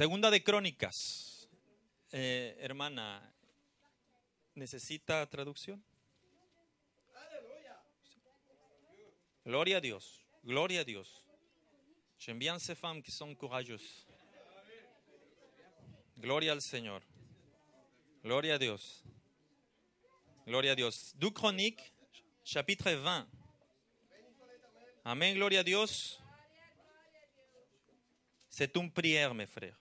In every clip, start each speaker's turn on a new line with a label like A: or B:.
A: Segunda de Crónicas. Hermana, ¿necesita traducción? Gloria a Dios, gloria a Dios. J'aime bien ces femmes qui sont courageuses. Gloria al Señor. Gloria a Dios. Gloria a Dios. 2 Chroniques, chapitre 20. Amen, gloria a Dios. C'est une prière, mes frères.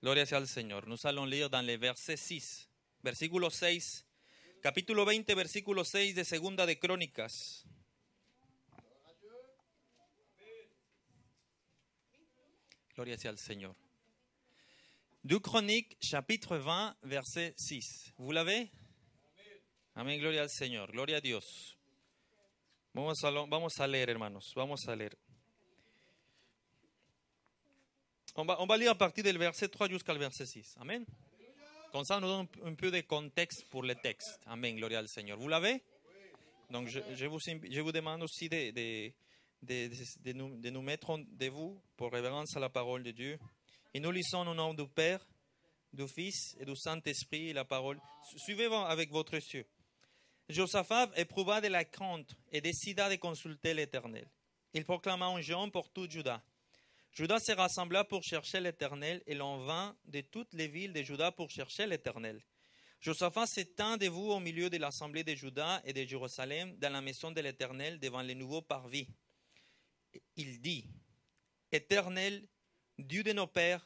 A: Gloria sea al Señor. Nous allons lire dans le verset 6, versículo 6, capítulo 20, versículo 6 de Segunda de Crónicas. Gloria sea al Señor. 2 Chroniques, chapitre 20, verset 6. ¿Vous l'avez? Amén, gloria al Señor. Gloria a Dios. Vamos a leer, hermanos. Vamos a leer. On va lire à partir du verset 3 jusqu'au verset 6. Amen. Comme ça, nous donne un peu de contexte pour le texte. Amen, gloria al Señor. ¿Vous l'avez? Donc, je vous demande aussi de nous mettre debout pour révérence à la parole de Dieu. Et nous lisons au nom du Père, du Fils et du Saint-Esprit la parole. Suivez avec votre yeux. Josaphat éprouva de la crainte et décida de consulter l'Éternel. Il proclama un jeûne pour tout Juda. Juda se rassembla pour chercher l'Éternel et l'on vint de toutes les villes de Juda pour chercher l'Éternel. Josaphat s'étend debout au milieu de l'assemblée de Juda et de Jérusalem dans la maison de l'Éternel devant les nouveaux parvis. Il dit, Éternel, Dieu de nos pères,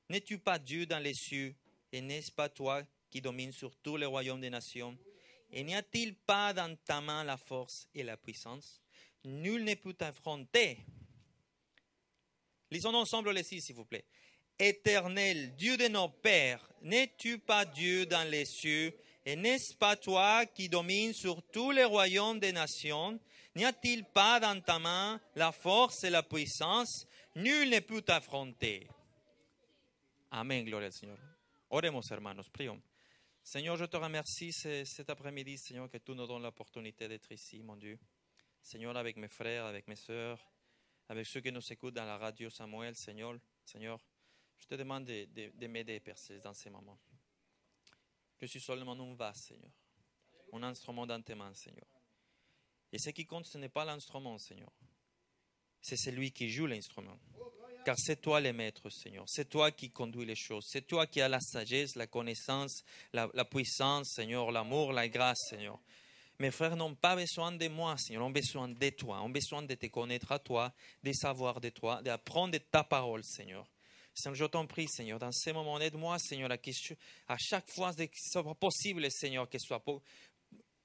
A: n'es-tu pas Dieu dans les cieux et n'est-ce pas toi qui domines sur tous les royaumes des nations? Et n'y a-t-il pas dans ta main la force et la puissance? Nul ne peut t'affronter. Lisons ensemble les six, s'il vous plaît. Éternel, Dieu de nos pères, n'es-tu pas Dieu dans les cieux et n'est-ce pas toi qui domines sur tous les royaumes des nations? N'y a-t-il pas dans ta main la force et la puissance? Nul ne peut t'affronter. Amen, gloria al Señor. Oremos, hermanos, prions. Seigneur, je te remercie cet après-midi, Seigneur, que tu nous donnes l'opportunité d'être ici, mon Dieu. Seigneur, avec mes frères, avec mes sœurs, avec ceux qui nous écoutent dans la radio Samuel, Seigneur, je te demande de m'aider, Père, dans ces moments. Je suis seulement un vase, Seigneur, un instrument dans tes mains, Seigneur. Et ce qui compte, ce n'est pas l'instrument, Seigneur. C'est celui qui joue l'instrument. Car c'est toi le maître, Seigneur. C'est toi qui conduis les choses. C'est toi qui as la sagesse, la connaissance, la puissance, Seigneur, l'amour, la grâce, Seigneur. Mes frères n'ont pas besoin de moi, Seigneur. Ont besoin de toi. Ont besoin de te connaître à toi, de savoir de toi, d'apprendre de ta parole, Seigneur. Seigneur, je t'en prie, Seigneur, dans ces moments, aide-moi, Seigneur, à chaque fois que ce soit possible, Seigneur, que ce soit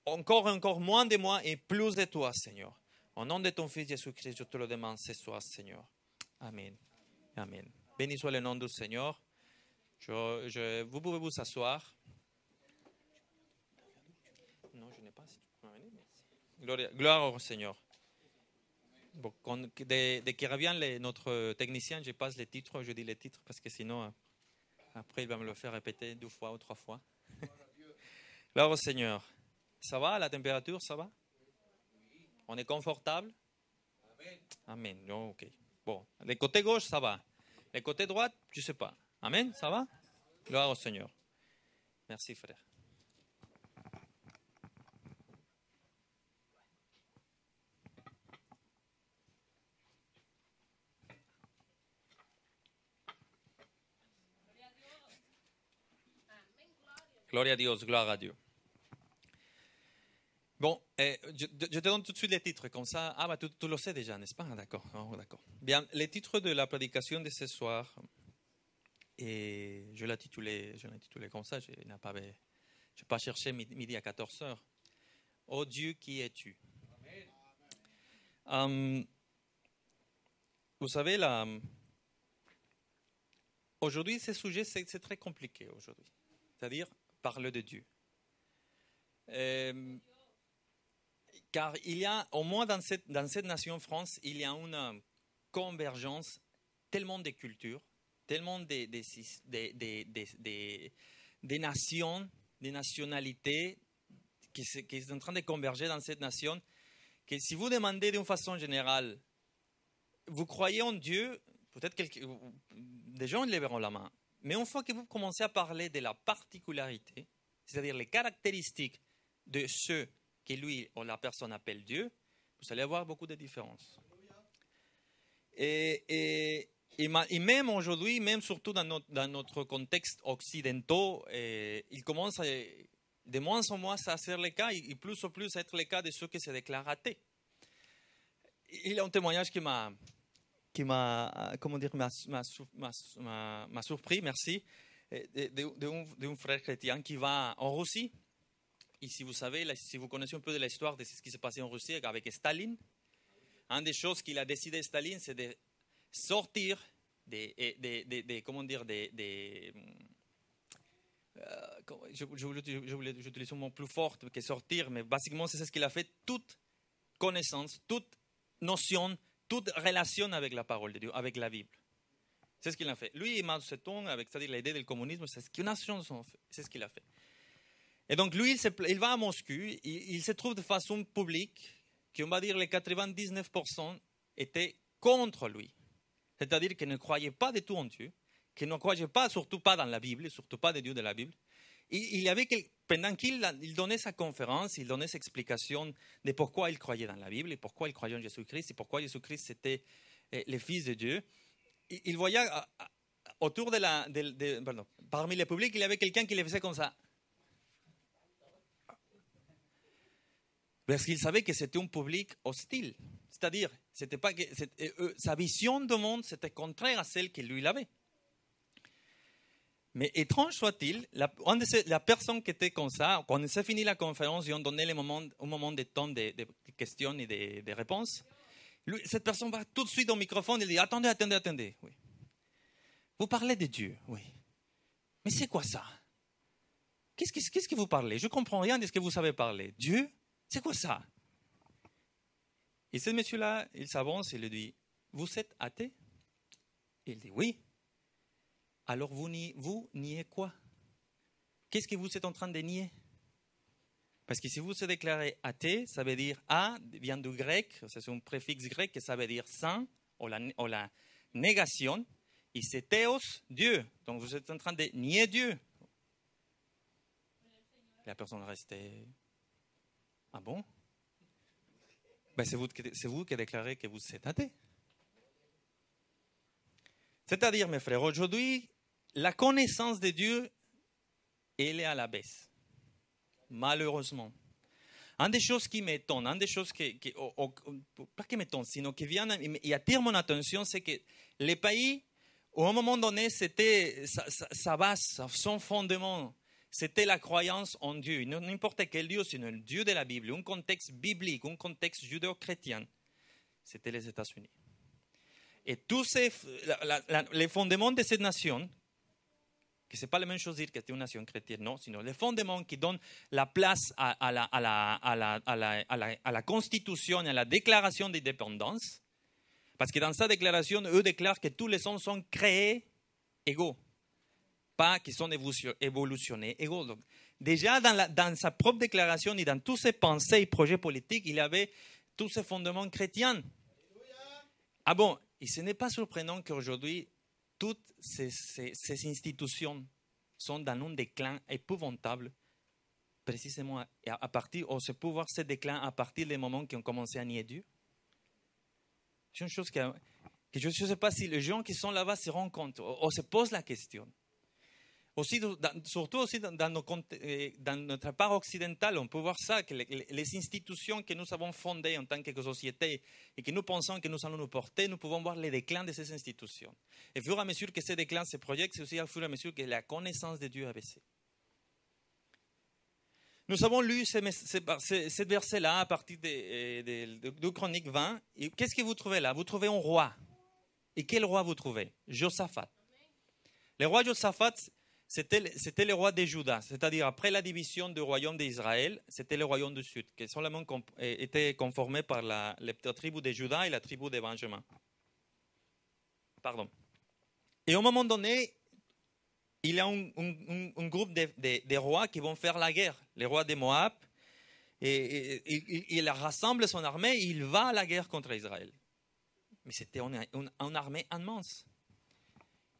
A: encore moins de moi et plus de toi, Seigneur. Au nom de ton Fils Jésus-Christ, je te le demande ce soir, Seigneur. Amen. Amen. Béni soit le nom du Seigneur. Vous pouvez vous asseoir. Non, je n'ai pas. Gloire au Seigneur. Bon, dès qu'il revient notre technicien, je passe les titres, je dis les titres parce que sinon, après, il va me le faire répéter 2 fois ou 3 fois. Gloire au Seigneur. Ça va, la température, ça va? On est confortable? Amen. Oh, ok. Bon, le côté gauche, ça va. Le côté droit, je ne sais pas. Amen, ça va? Gloire au Seigneur. Merci, frère. Gloria a Dios, gloire à Dieu. Bon, je te donne tout de suite les titres, comme ça. Ah, bah, tu le sais déjà, n'est-ce pas? D'accord, oh, d'accord. Bien, les titres de la prédication de ce soir, et je l'ai intitulé comme ça, je n'ai pas cherché midi à 14h. Oh Dieu, qui es-tu? Vous savez, aujourd'hui, ce sujet, c'est très compliqué aujourd'hui. C'est-à-dire, parler de Dieu. Car il y a, au moins dans cette nation France, il y a une convergence tellement de cultures, tellement de nations, de nationalités qui sont en train de converger dans cette nation, que si vous demandez d'une façon générale, vous croyez en Dieu, peut-être des gens lèveront la main. Mais une fois que vous commencez à parler de la particularité, c'est-à-dire les caractéristiques de ceux que lui ou la personne appelle Dieu, vous allez avoir beaucoup de différences. Et même aujourd'hui, même surtout dans notre contexte occidental, il commence de moins en moins à être le cas, et plus en plus à être le cas de ceux qui se déclarent athées. Il y a un témoignage qui m'a surpris, merci, d'un frère chrétien qui va en Russie. Et si vous savez, si vous connaissez un peu de l'histoire de ce qui s'est passé en Russie avec Staline, une des choses qu'il a décidé Staline, c'est de sortir j'utilise un mot plus fort que sortir, mais basiquement c'est ce qu'il a fait, toute connaissance, toute notion, toute relation avec la parole de Dieu, avec la Bible. C'est ce qu'il a fait. Lui, Mao Zedong, avec c'est-à-dire l'idée du communisme, c'est ce qu'une nation fait. C'est ce qu'il a fait. Et donc lui, il va à Moscou, il se trouve de façon publique qu'on va dire les 99% étaient contre lui. C'est-à-dire qu'ils ne croyaient pas du tout en Dieu, qu'ils ne croyaient pas, surtout pas dans la Bible, surtout pas de Dieu de la Bible. Il y avait pendant qu'il donnait sa conférence, il donnait sa explication de pourquoi il croyait dans la Bible et pourquoi il croyait en Jésus-Christ et pourquoi Jésus-Christ c'était le Fils de Dieu. Il voyait autour parmi les publics, il y avait quelqu'un qui le faisait comme ça. Parce qu'il savait que c'était un public hostile. C'est-à-dire, c'était pas que, sa vision du monde, c'était contraire à celle que lui avait. Mais étrange soit-il, la personne qui était comme ça, quand s'est fini la conférence, ils ont donné un moment de temps de questions et de réponses. Cette personne va tout de suite au microphone et dit « Attendez. Oui. Vous parlez de Dieu, oui. Mais c'est quoi ça? Qu'est-ce que vous parlez? Je ne comprends rien de ce que vous savez parler. Dieu? C'est quoi ça? » Et ce monsieur-là, il s'avance et lui dit « Vous êtes athée ?» Il dit « Oui. » Alors vous niez quoi? Qu'est-ce que vous êtes en train de nier? Parce que si vous se déclarez athée, ça veut dire a vient du grec, c'est un préfixe grec que ça veut dire sans ou la négation, et c'est théos, Dieu. Donc vous êtes en train de nier Dieu. La personne restait. Ah bon? Ben c'est vous qui déclarez que vous êtes athée. C'est-à-dire, mes frères, aujourd'hui, la connaissance de Dieu, elle est à la baisse. Malheureusement. Une des choses qui m'étonne, une des choses pas qui m'étonne, sinon qui vient et attire mon attention, c'est que les pays, à un moment donné, c'était sa base, son fondement, c'était la croyance en Dieu. N'importe quel Dieu, sinon le Dieu de la Bible, un contexte biblique, un contexte judéo-chrétien, c'était les États-Unis. Et tous les fondements de cette nation, que ce n'est pas la même chose dire que c'est une nation chrétienne, non, sinon les fondements qui donnent la place à la Constitution et à la déclaration d'indépendance, parce que dans sa déclaration, eux déclarent que tous les hommes sont créés égaux, pas qu'ils sont évolutionnés égaux. Donc, déjà, dans sa propre déclaration et dans tous ses pensées et projets politiques, il y avait tous ces fondements chrétiens. Ah bon, et ce n'est pas surprenant qu'aujourd'hui, toutes ces institutions sont dans un déclin épouvantable, précisément à partir, on se peut voir ce déclin à partir des moments qui ont commencé à nier Dieu. C'est une chose que je ne sais pas si les gens qui sont là-bas se rendent compte, ou se posent la question. Aussi, surtout aussi dans notre part occidentale, on peut voir ça, que les institutions que nous avons fondées en tant que société et que nous pensons que nous allons nous porter, nous pouvons voir les déclins de ces institutions. Et au fur et à mesure que ces déclins se projettent, c'est aussi au fur et à mesure que la connaissance de Dieu a baissé. Nous avons lu ce verset-là à partir de Chronique 20. Et qu'est-ce que vous trouvez là? Vous trouvez un roi. Et quel roi vous trouvez? Josaphat. Le roi Josaphat, c'était le roi de Juda, c'est-à-dire après la division du royaume d'Israël, c'était le royaume du Sud, qui seulement était conformé par la tribu de Juda et la tribu de Benjamin. Pardon. Et au moment donné, il y a un groupe de rois qui vont faire la guerre, les rois de Moab, et il rassemble son armée et il va à la guerre contre Israël. Mais c'était une armée immense.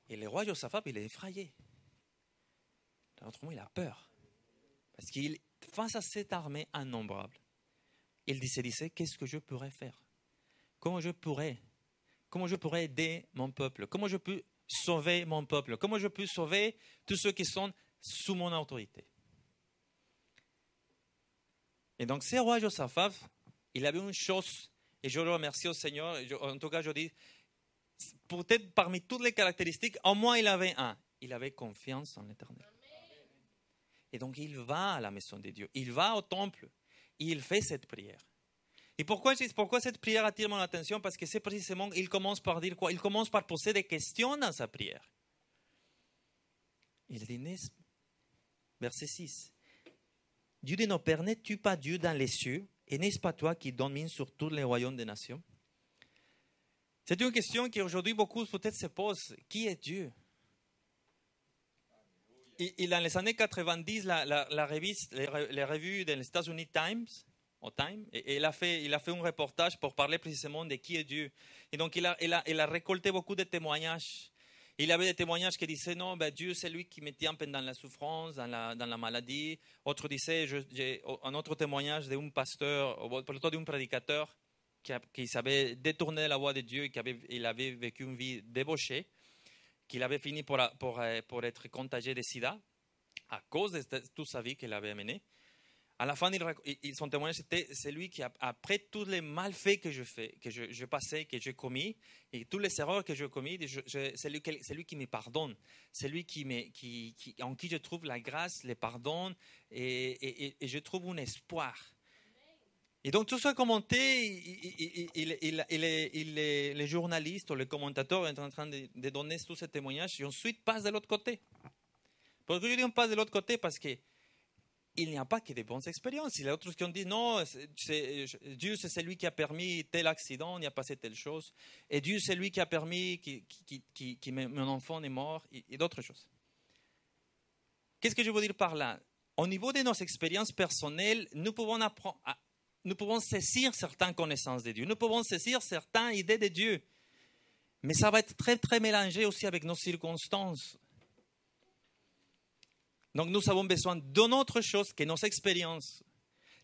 A: Et le roi Josaphat, il est effrayé. Autrement, il a peur. Parce qu'il, face à cette armée innombrable, il se disait, qu'est-ce que je pourrais faire? Comment je pourrais aider mon peuple? Comment je peux sauver mon peuple? Comment je peux sauver tous ceux qui sont sous mon autorité? Et donc, ce roi Josaphat, il avait une chose, et je le remercie au Seigneur, en tout cas, je dis, peut-être parmi toutes les caractéristiques, au moins il avait un. Il avait confiance en l'Éternel. Et donc, il va à la maison de Dieu, il va au temple, il fait cette prière. Et pourquoi cette prière attire mon attention? Parce que c'est précisément, il commence par dire quoi? Il commence par poser des questions dans sa prière. Il dit, verset 6, Dieu de nos pères, n'es-tu pas Dieu dans les cieux, et n'est-ce pas toi qui domines sur tous les royaumes des nations? C'est une question qu'aujourd'hui beaucoup peut-être se posent. Qui est Dieu? Et dans les années 90, la revue, les revues des États-Unis Time, et il a fait un reportage pour parler précisément de qui est Dieu. Et donc il a récolté beaucoup de témoignages. Il y avait des témoignages qui disaient non, ben Dieu c'est lui qui me tient pendant la souffrance, dans la maladie. Autre disait, un autre témoignage d'un pasteur, ou plutôt d'un prédicateur qui savait détourner la voie de Dieu et il avait vécu une vie débauchée, qu'il avait fini pour être contagié de sida à cause de toute sa vie qu'il avait menée. À la fin, son témoignage, c'est lui qui, après tous les malfaits que je passais, que j'ai commis, et toutes les erreurs que j'ai commis, c'est lui qui me pardonne. C'est lui en qui je trouve la grâce, le pardon, et je trouve un espoir. Et donc, tout ça commenté, les journalistes ou les commentateurs sont en train de donner tous ces témoignages, et ensuite passe de l'autre côté. Pourquoi je dis on passe de l'autre côté? Parce que il n'y a pas que de bonnes expériences. Il y a d'autres qui ont dit non, Dieu c'est celui qui a permis tel accident, il n'y a passé telle chose. Et Dieu c'est lui qui a permis que mon enfant est mort et d'autres choses. Qu'est-ce que je veux dire par là? Au niveau de nos expériences personnelles, nous pouvons saisir certaines connaissances de Dieu. Nous pouvons saisir certaines idées de Dieu. Mais ça va être très, très mélangé aussi avec nos circonstances. Donc, nous avons besoin d'une autre chose que nos expériences.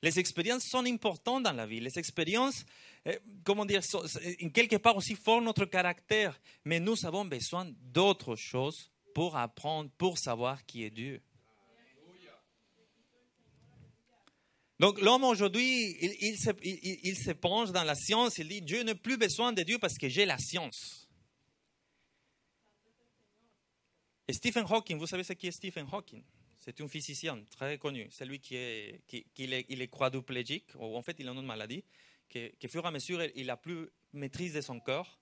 A: Les expériences sont importantes dans la vie. Les expériences, quelque part aussi forment notre caractère. Mais nous avons besoin d'autres choses pour apprendre, pour savoir qui est Dieu. Donc, l'homme aujourd'hui, il se penche dans la science. Il dit, Dieu n'a plus besoin de Dieu parce que j'ai la science. Et Stephen Hawking, vous savez ce qui est Stephen Hawking? C'est un physicien très connu. C'est lui qui est quadriplégique, ou en fait, il a une maladie, qui fur et à mesure, il n'a plus maîtrise de son corps,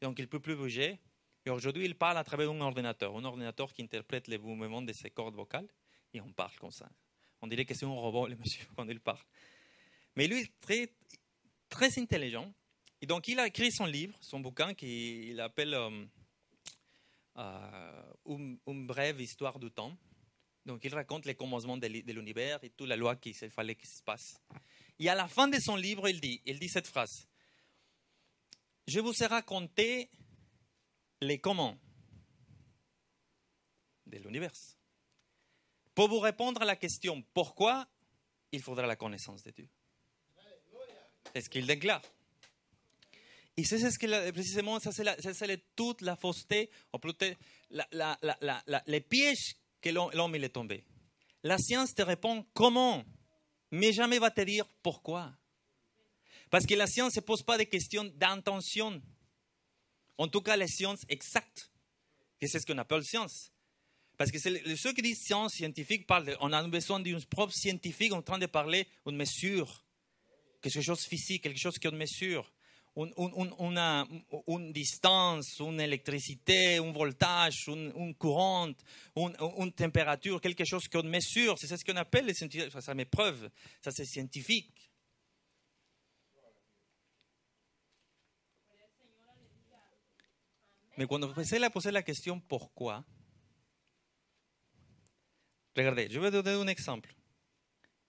A: donc il ne peut plus bouger. Et aujourd'hui, il parle à travers un ordinateur qui interprète les mouvements de ses cordes vocales, et on parle comme ça. On dirait que c'est un robot, le monsieur, quand il parle. Mais lui, très, très intelligent. Et donc, il a écrit son livre, son bouquin, qu'il appelle Une brève histoire du temps. Donc, il raconte les commencements de l'univers et toute la loi qu'il fallait qu'il se passe. Et à la fin de son livre, il dit cette phrase. Je vous ai raconté les comment de l'univers. Pour vous répondre à la question pourquoi, il faudra la connaissance de Dieu. C'est ce qu'il déclare. Et c'est ce que précisément, ça c'est toute la fausseté, ou peut-être les pièges que l'homme il est tombé. La science te répond comment, mais jamais va te dire pourquoi. Parce que la science ne pose pas de questions d'intention. En tout cas, les sciences exactes, et c'est ce qu'on appelle science. Parce que ceux qui disent science scientifique parlent, on a besoin d'une preuve scientifique en train de parler d'une mesure, quelque chose de physique, quelque chose qu'on mesure. Une distance, une électricité, un voltage, une courant, une température, quelque chose qu'on mesure. C'est ce qu'on appelle les scientifiques. Ça m'éprouve. Ça, c'est scientifique. Mais quand vous essayez de poser la question pourquoi, regardez, je vais donner un exemple.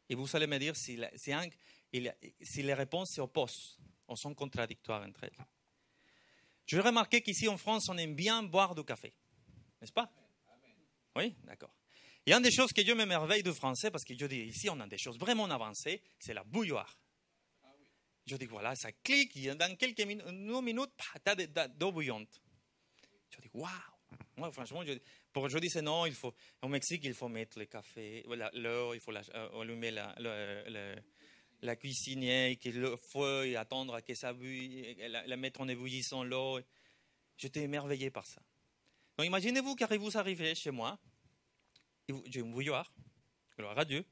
A: Et vous allez me dire si les réponses s'opposent ou sont contradictoires entre elles. Je vais remarquer qu'ici en France, on aime bien boire du café. N'est-ce pas? Oui, d'accord. Il y a une des choses que Dieu m'émerveille du français, parce que je dis, ici, on a des choses vraiment avancées, c'est la bouilloire. Je dis, voilà, ça clique, dans quelques minutes, tu as de l'eau bouillante. Je dis, waouh! Moi, franchement, je dis, c'est non, au Mexique, il faut mettre le café, l'eau, il faut allumer la cuisinière, le feu, et attendre à que ça bouille, la mettre en ébouillissant l'eau. J'étais émerveillé par ça. Donc, imaginez-vous que vous arrivez chez moi, j'ai une bouilloire, gloire à Dieu,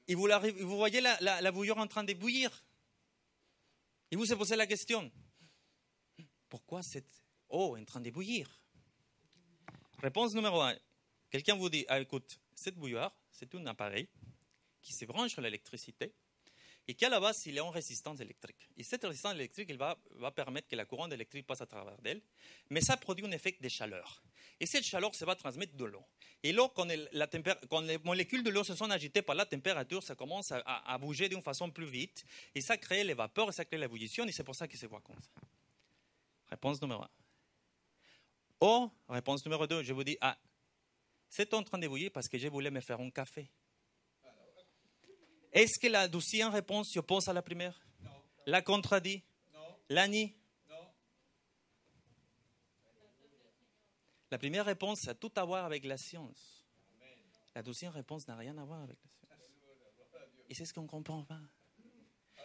A: et vous voyez la bouilloire en train de bouillir. Et vous vous posez la question, pourquoi cette eau est en train de bouillir? Réponse numéro 1. Quelqu'un vous dit, écoute, cette bouilloire, c'est un appareil qui se branche sur l'électricité et qui, à la base, il est en résistance électrique. Et cette résistance électrique, elle va permettre que la courante électrique passe à travers d'elle, mais ça produit un effet de chaleur. Et cette chaleur, ça va transmettre de l'eau. Et l'eau, quand les molécules de l'eau se sont agitées par la température, ça commence à bouger d'une façon plus vite, et ça crée les vapeurs, et ça crée l'ébullition, et c'est pour ça que se voit comme ça. Réponse numéro 1. Ou, réponse numéro 2, je vous dis, c'est en train de bouillir parce que je voulais me faire un café. Est-ce que la deuxième réponse s'oppose à la première? Non. La contredit? Non. La nie? Non. La première réponse a tout à voir avec la science. Amen. La deuxième réponse n'a rien à voir avec la science. Et c'est ce qu'on ne comprend pas.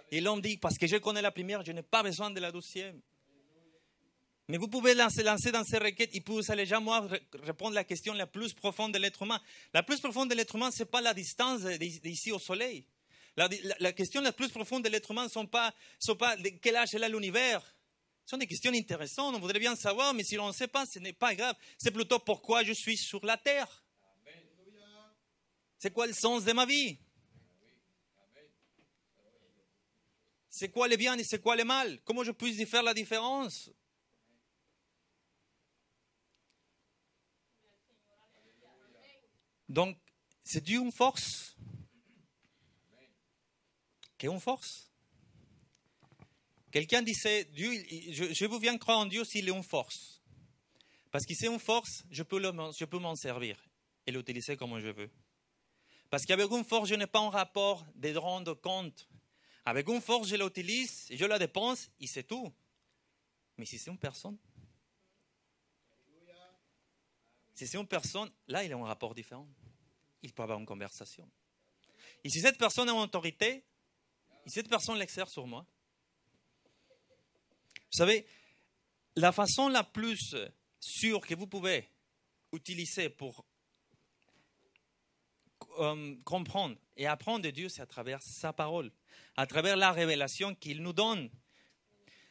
A: Et l'homme dit, parce que je connais la première, je n'ai pas besoin de la deuxième. Mais vous pouvez lancer dans ces requêtes et vous allez jamais répondre à la question la plus profonde de l'être humain. La plus profonde de l'être humain, ce n'est pas la distance d'ici au soleil. La question la plus profonde de l'être humain ne sont pas de quel âge est l'univers. Ce sont des questions intéressantes, on voudrait bien savoir, mais si on ne sait pas, ce n'est pas grave. C'est plutôt pourquoi je suis sur la terre. C'est quoi le sens de ma vie? C'est quoi le bien et c'est quoi le mal? Comment je puis y faire la différence? Donc, c'est Dieu une force. Qu'est une force? Quelqu'un disait, Dieu, je vous viens croire en Dieu s'il est une force. Parce qu'il c'est une force, je peux m'en servir et l'utiliser comme je veux. Parce qu'avec une force, je n'ai pas un rapport de rendre compte. Avec une force, je l'utilise, je la dépense et c'est tout. Mais si c'est une personne, là, il a un rapport différent. Il peut avoir une conversation. Et si cette personne a une autorité, et cette personne l'exerce sur moi, vous savez, la façon la plus sûre que vous pouvez utiliser pour comprendre et apprendre de Dieu, c'est à travers sa parole, à travers la révélation qu'il nous donne.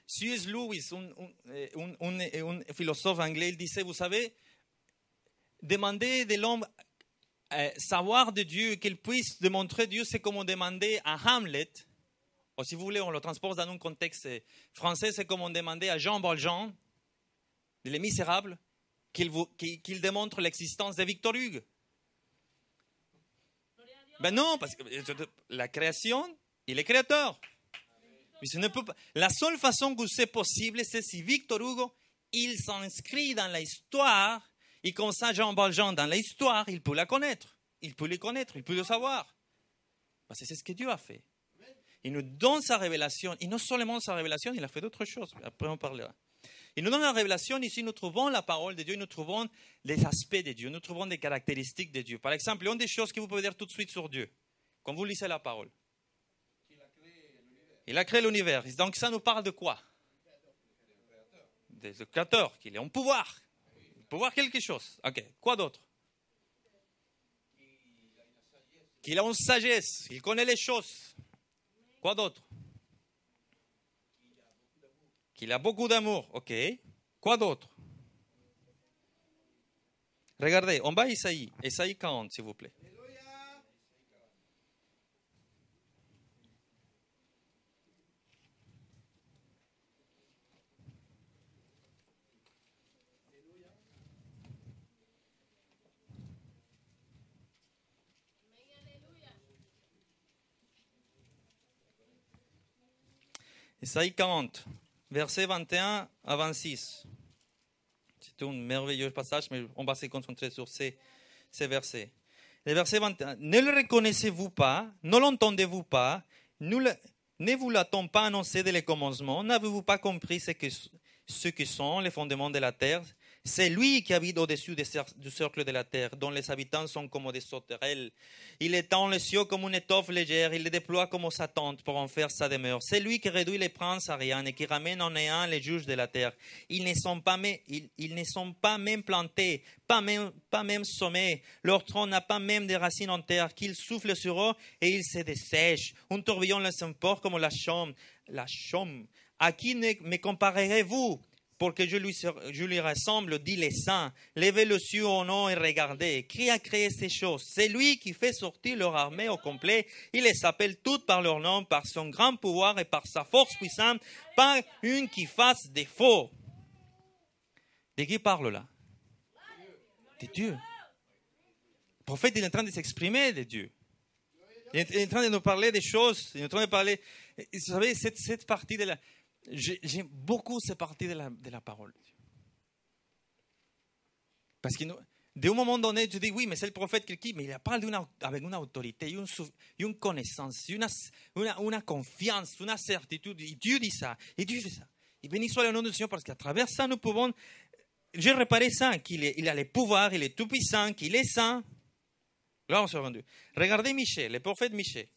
A: C.S. Lewis, un philosophe anglais, il disait, vous savez, demander de l'homme savoir de Dieu, qu'il puisse démontrer Dieu, c'est comme demander à Hamlet, ou si vous voulez, on le transpose dans un contexte français, c'est comme on demandait à Jean Valjean, Les Misérables, qu'il démontre l'existence de Victor Hugo. Ben non, parce que la création, il est créateur. Mais ce ne peut pas. La seule façon que c'est possible, c'est si Victor Hugo, il s'inscrit dans l'histoire, et comme ça, Jean Valjean, dans l'histoire, il peut la connaître. Il peut les connaître, il peut le savoir. Parce que c'est ce que Dieu a fait. Il nous donne sa révélation. Et non seulement sa révélation, il a fait d'autres choses. Après, on parlera. Il nous donne la révélation. Ici, nous trouvons la parole de Dieu. Nous trouvons les aspects de Dieu. Nous trouvons des caractéristiques de Dieu. Par exemple, une des choses que vous pouvez dire tout de suite sur Dieu, quand vous lisez la parole. Il a créé l'univers. Donc, ça nous parle de quoi? Des créateurs, qu'il est en pouvoir. Pouvoir quelque chose. Ok. Quoi d'autre? Qu'il a une sagesse. Il connaît les choses. Quoi d'autre? Qu'il a beaucoup d'amour. Ok. Quoi d'autre? Regardez, on va à Isaïe. Isaïe 40, s'il vous plaît. Isaïe 40, versets 21 à 26. C'est un merveilleux passage, mais on va se concentrer sur ces versets. Le verset 21. Ne le reconnaissez-vous pas? Ne l'entendez-vous pas? Ne vous l'a-t-on pas annoncé dès le commencement? N'avez-vous pas compris ce que sont les fondements de la terre? C'est lui qui habite au-dessus du cercle de la terre, dont les habitants sont comme des sauterelles. Il étend les cieux comme une étoffe légère, il les déploie comme sa tente pour en faire sa demeure. C'est lui qui réduit les princes à rien et qui ramène en néant les juges de la terre. Ils ne sont pas même plantés, pas même sommés. Leur tronc n'a pas même des racines en terre, qu'il souffle sur eux et ils se dessèchent. Un tourbillon les emporte comme la chaume. À qui me comparerez-vous? Pour que je lui ressemble, dit les saints. Levez le ciel au nom et regardez. Qui a créé ces choses? C'est lui qui fait sortir leur armée au complet. Il les appelle toutes par leur nom, par son grand pouvoir et par sa force puissante, pas une qui fasse défaut. De qui parle là? De Dieu. Le prophète il est en train de s'exprimer de Dieu. Il est en train de nous parler des choses. Il est en train de parler. Vous savez, cette partie de la. J'aime beaucoup cette partie de la parole. Parce que d'un moment donné, tu dis, oui, mais c'est le prophète qui, mais il parle avec une autorité, une connaissance, une confiance, une certitude. Et Dieu dit ça, et Dieu fait ça. Et béni soit le nom du Seigneur, parce qu'à travers ça, nous pouvons. J'ai réparé ça, qu'il a le pouvoir, il est tout puissant, qu'il est saint. Là, on s'est rendu. Regardez Michée, le prophète Michée.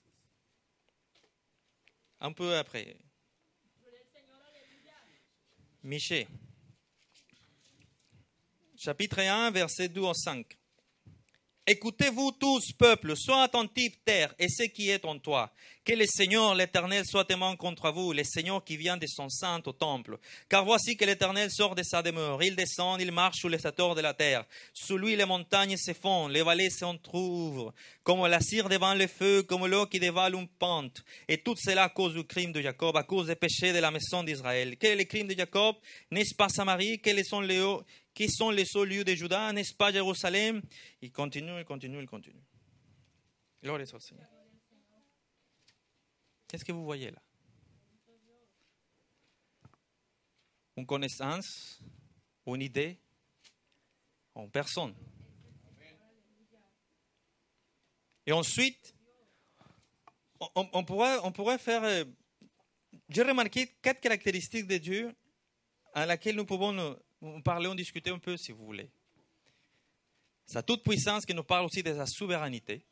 A: Un peu après. Michée, chapitre 1, verset 2 au 5. Écoutez-vous tous, peuple, sois attentifs, terre, et ce qui est en toi. Que le Seigneur, l'Éternel, soit témoin contre vous, le Seigneur qui vient de son saint au temple. Car voici que l'Éternel sort de sa demeure. Il descend, il marche sur les hauteurs de la terre. Sous lui, les montagnes se fondent, les vallées s'entr'ouvrent, comme la cire devant le feu, comme l'eau qui dévale une pente. Et tout cela à cause du crime de Jacob, à cause des péchés de la maison d'Israël. Quel est le crime de Jacob? N'est-ce pas Samarie? Quels sont les seuls lieux de Juda? N'est-ce pas Jérusalem? Il continue. Gloire soit au Seigneur. Qu'est-ce que vous voyez là? Une connaissance, une idée, en personne. Et ensuite, on pourrait faire. J'ai remarqué 4 caractéristiques de Dieu à laquelle nous pouvons parler, en discuter un peu si vous voulez. Sa toute puissance qui nous parle aussi de sa souveraineté.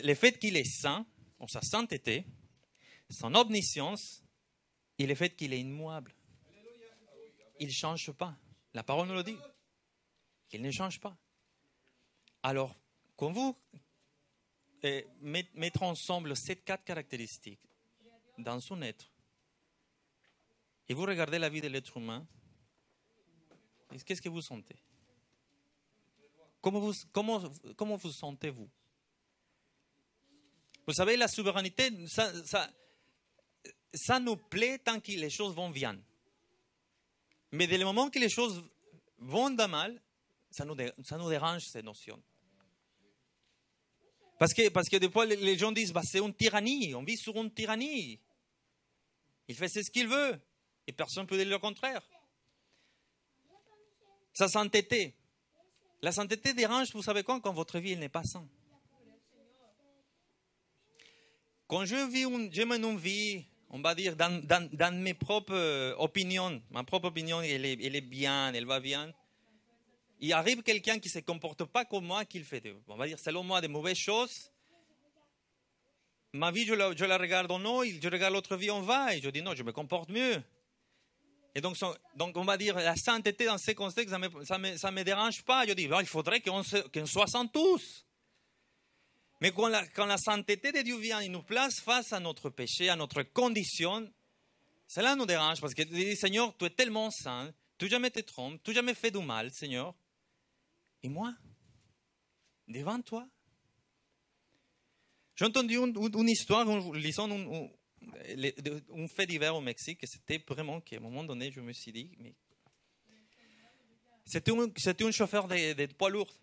A: Le fait qu'il est saint, ou sa sainteté, son omniscience et le fait qu'il est immuable. Il ne change pas. La parole nous le dit. Il ne change pas. Alors, quand vous mettez ensemble ces 4 caractéristiques dans son être, et vous regardez la vie de l'être humain, qu'est-ce que vous sentez? Comment vous sentez-vous? Vous savez, la souveraineté, ça nous plaît tant que les choses vont bien. Mais dès le moment que les choses vont de mal, ça nous dérange ces notions. Parce que des fois, les gens disent, c'est une tyrannie, on vit sur une tyrannie. Il fait ce qu'il veut, et personne ne peut dire le contraire. Sa sainteté. La sainteté dérange, vous savez quand votre vie n'est pas saine. Quand je mène une vie, on va dire, dans mes propres opinions, ma propre opinion, elle est bien, elle va bien. Il arrive quelqu'un qui ne se comporte pas comme moi, qui fait, on va dire, selon moi, de mauvaises choses. Ma vie, je la regarde en haut, je regarde l'autre vie en bas, et je dis non, je me comporte mieux. Et donc on va dire, la sainteté dans ces contextes, ça me dérange pas. Je dis, il faudrait qu'on soit saints tous. Mais quand la sainteté de Dieu vient, il nous place face à notre péché, à notre condition, cela nous dérange parce que tu dis, Seigneur, tu es tellement saint, tu jamais te trompes, tu jamais fait du mal, Seigneur. Et moi, devant toi, j'ai entendu une histoire, lisant un fait divers au Mexique, et c'était vraiment qu'à un moment donné, je me suis dit, mais c'était un chauffeur de poids lourd.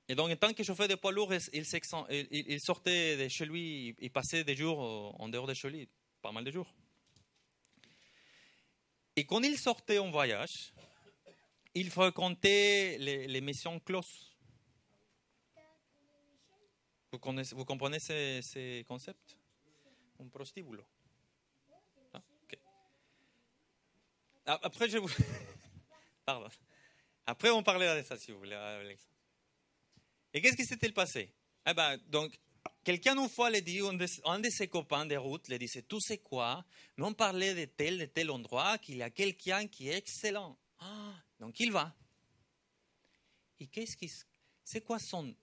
A: Et donc, en tant que chauffeur de poids lourd, il sortait de chez lui, il passait des jours en dehors de chez lui, pas mal de jours. Et quand il sortait en voyage, il fréquentait les maisons closes. Vous comprenez ces concepts? Un prostíbulo. Ah, okay. Après, je vous... Pardon. Après, on parlera de ça, si vous voulez. Et qu'est-ce qui s'était passé? Eh ben, donc, quelqu'un une fois lui dit, un de ses copains de route lui disait, tu sais quoi, mais on parlait de tel endroit, qu'il y a quelqu'un qui est excellent. Ah, donc il va. Et c'est quoi son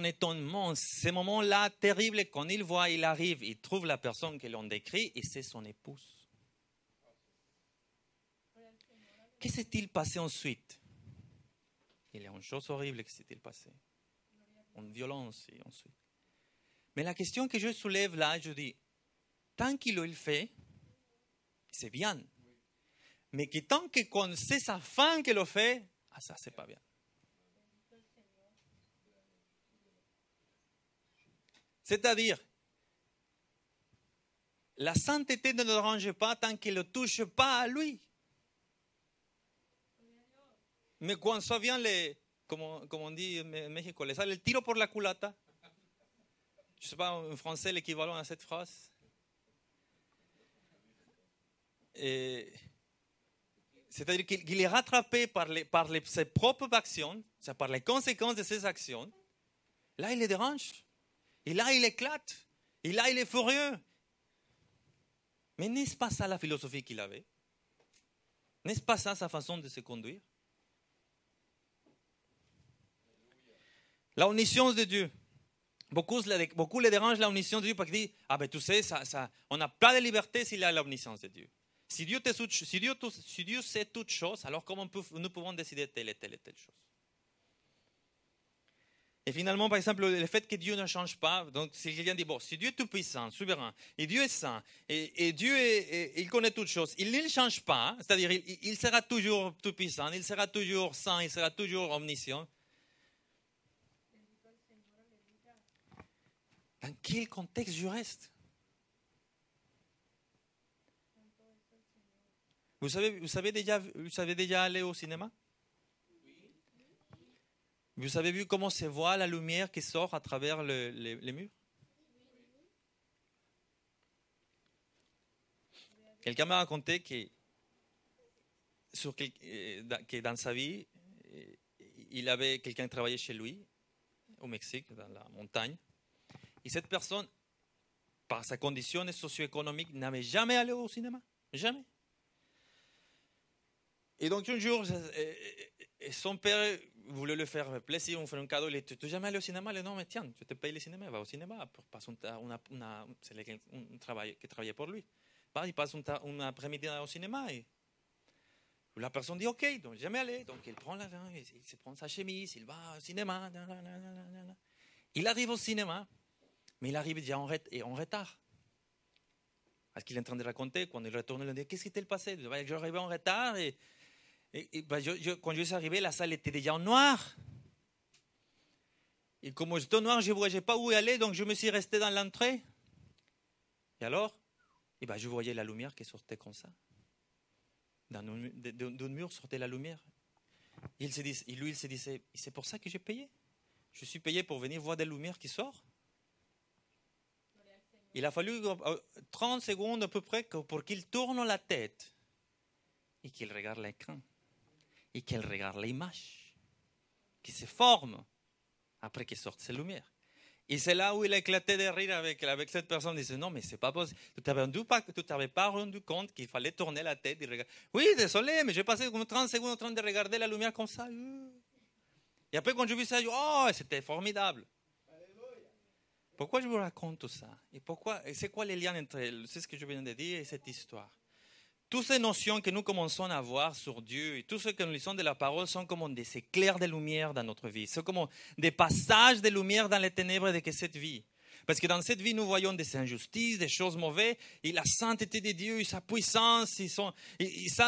A: étonnement, ces moments-là terribles, quand il voit, il arrive, il trouve la personne que l'on décrit, et c'est son épouse. Que s'est-il passé ensuite? Il y a une chose horrible qui s'est-il passé. Une violence et ensuite. Mais la question que je soulève là, je dis, tant qu'il le fait, c'est bien. Mais que tant que c'est sa femme qui le fait, ça c'est pas bien. C'est-à-dire, la sainteté ne le dérange pas tant qu'il ne touche pas à lui. Mais quand ça vient, comme on dit en Mexico, les sale el tiro por la culata. Je ne sais pas en français l'équivalent à cette phrase. C'est-à-dire qu'il est rattrapé par ses propres actions, par les conséquences de ses actions. Là, il les dérange. Et là, il éclate. Et là, il est furieux. Mais n'est-ce pas ça la philosophie qu'il avait? N'est-ce pas ça sa façon de se conduire? La omniscience de Dieu. Beaucoup les dérangent la omniscience de Dieu parce qu'ils disent, ah ben tu sais, on n'a pas de liberté s'il y a l'omniscience de Dieu. Si Dieu sait toutes choses, alors comment nous pouvons décider telle et telle et telle chose? Et finalement, par exemple, le fait que Dieu ne change pas, donc si quelqu'un dit, bon, si Dieu est tout puissant, souverain, et Dieu est saint, et Dieu il connaît toutes choses, il ne change pas, c'est-à-dire il sera toujours tout puissant, il sera toujours saint, il sera toujours omniscient. Dans quel contexte je reste? Vous savez déjà aller au cinéma? Vous avez vu comment se voit la lumière qui sort à travers les murs? Quelqu'un m'a raconté que dans sa vie, il avait quelqu'un qui travaillait chez lui, au Mexique, dans la montagne. Et cette personne, par sa condition socio-économique, n'avait jamais allé au cinéma. Jamais. Et donc un jour, son père voulait lui faire plaisir, on fait un cadeau. Il dit, tu n'es jamais allé au cinéma? Il dit, non, mais tiens, je te paye le cinéma, va au cinéma. C'est un travail qui travaillait pour lui. Il passe un après-midi au cinéma et la personne dit, ok, donc jamais allé. Donc il prend sa chemise, il va au cinéma. Il arrive au cinéma, mais il arrive déjà en retard. Parce qu'il est en train de raconter, quand il retourne, il dit, qu'est-ce qui t'est passé? Il dit, je suis arrivé en retard et quand je suis arrivé, la salle était déjà en noir. Et comme j'étais en noir, je ne voyais pas où aller, donc je me suis resté dans l'entrée. Et alors, je voyais la lumière qui sortait comme ça. D'un mur sortait la lumière. Et lui, il se disait, c'est pour ça que j'ai payé. Je suis payé pour venir voir des lumières qui sortent. Il a fallu 30 secondes à peu près pour qu'il tourne la tête et qu'il regarde l'écran et qu'il regarde l'image qui se forme après qu'il sorte ces lumières. Et c'est là où il a éclaté de rire avec cette personne. Il disait, non, mais c'est pas possible. Tu t'avais pas rendu compte qu'il fallait tourner la tête et regarder. Oui, désolé, mais j'ai passé comme 30 secondes en train de regarder la lumière comme ça. Et après, quand j'ai vu ça, j'ai dit, oh, c'était formidable. Pourquoi je vous raconte tout ça? Et c'est quoi les liens entre elles? C'est ce que je viens de dire et cette histoire. Toutes ces notions que nous commençons à avoir sur Dieu et tout ce que nous lisons de la parole sont comme des éclairs de lumière dans notre vie. C'est comme des passages de lumière dans les ténèbres de cette vie. Parce que dans cette vie, nous voyons des injustices, des choses mauvaises, et la sainteté de Dieu, et sa puissance, ça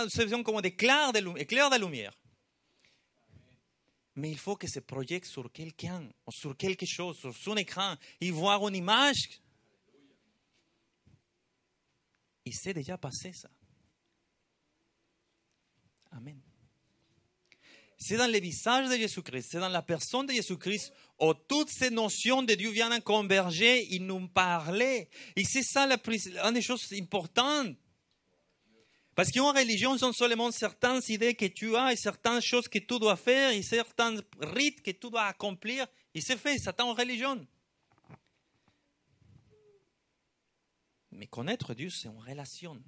A: sont comme des éclairs de lumière. Mais il faut que se projette sur quelqu'un, sur quelque chose, sur son écran, et voir une image. Il s'est déjà passé ça. Amen. C'est dans le visage de Jésus-Christ, c'est dans la personne de Jésus-Christ où toutes ces notions de Dieu viennent converger, il nous parlait. Et c'est ça une des choses importantes. Parce qu'en religion, ce sont seulement certaines idées que tu as et certaines choses que tu dois faire et certains rites que tu dois accomplir. Et c'est fait, c'est en religion. Mais connaître Dieu, c'est en relation.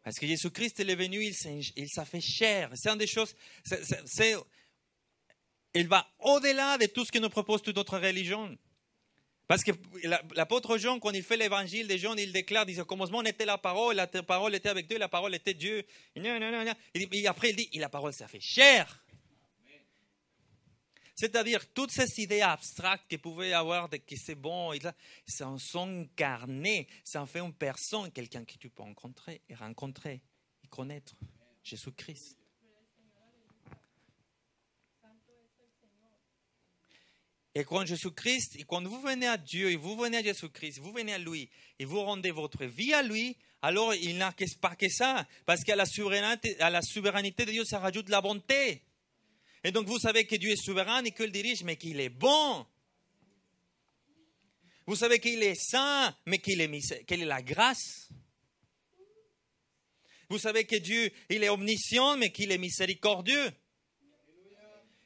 A: Parce que Jésus-Christ il est venu, il s'est fait chair. C'est une des choses, il va au-delà de tout ce que nous propose toute autre religion. Parce que l'apôtre Jean, quand il fait l'évangile de Jean, il déclare, il dit, au commencement était la parole était avec Dieu, la parole était Dieu. Et après il dit, et la parole s'est fait chair. C'est-à-dire, toutes ces idées abstractes qu'il pouvait avoir de que c'est bon, ça en sont incarnées, ça en fait une personne, quelqu'un que tu peux rencontrer et connaître, Jésus-Christ. Et quand Jésus-Christ, et quand vous venez à Dieu, et vous venez à Jésus-Christ, vous venez à lui, et vous rendez votre vie à lui, alors il n'a pas que ça, parce qu'à la souveraineté de Dieu, ça rajoute la bonté. Et donc vous savez que Dieu est souverain et qu'il dirige, mais qu'il est bon. Vous savez qu'il est saint, mais qu'il est la grâce. Vous savez que Dieu, il est omniscient, mais qu'il est miséricordieux.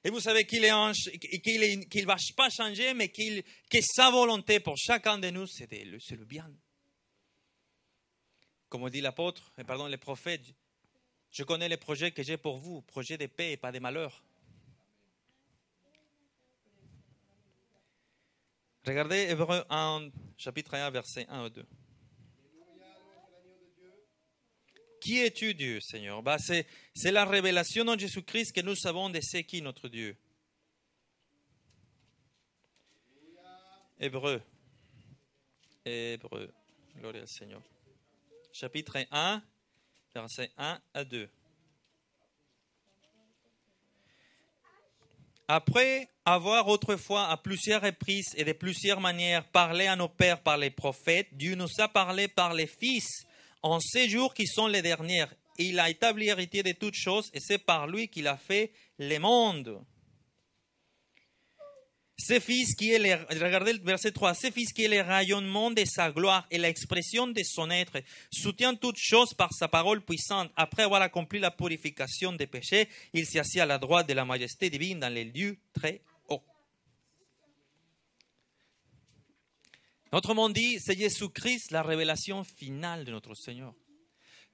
A: Et vous savez qu'il ne va pas changer, mais que sa volonté pour chacun de nous, c'est le bien. Comme dit le prophète, je connais les projets que j'ai pour vous, projets de paix et pas de malheur. Regardez Hébreux 1, chapitre 1, versets 1 à 2. Qui es-tu, Dieu, Seigneur? C'est la révélation en Jésus-Christ que nous savons de c'est qui notre Dieu. Hébreux. Gloire au Seigneur. Chapitre 1, versets 1 à 2. Après avoir autrefois à plusieurs reprises et de plusieurs manières parlé à nos pères par les prophètes, Dieu nous a parlé par les fils en ces jours qui sont les derniers. Il a établi héritier de toutes choses et c'est par lui qu'il a fait le monde. Ce fils qui est regardez le verset 3, ce fils qui est le rayonnement de sa gloire et l'expression de son être, soutient toutes choses par sa parole puissante. Après avoir accompli la purification des péchés, il s'est assis à la droite de la majesté divine dans les lieux très hauts. Autrement dit, c'est Jésus-Christ la révélation finale de notre Seigneur.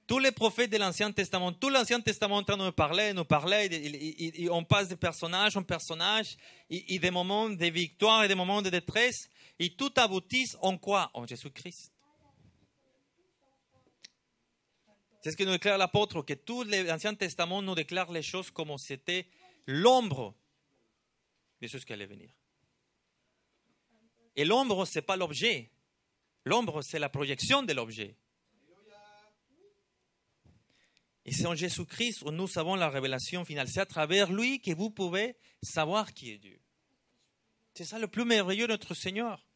A: Tous les prophètes de l'Ancien Testament, tout l'Ancien Testament en train de nous parler, et on passe de personnage en personnage, et des moments de victoire et des moments de détresse, et tout aboutit en quoi? En Jésus-Christ. C'est ce que nous déclare l'apôtre, que tout l'Ancien Testament nous déclare les choses comme c'était l'ombre de ce qui allait venir. Et l'ombre, ce n'est pas l'objet. L'ombre, c'est la projection de l'objet. Et c'est en Jésus-Christ où nous savons la révélation finale. C'est à travers lui que vous pouvez savoir qui est Dieu. C'est ça le plus merveilleux de notre Seigneur.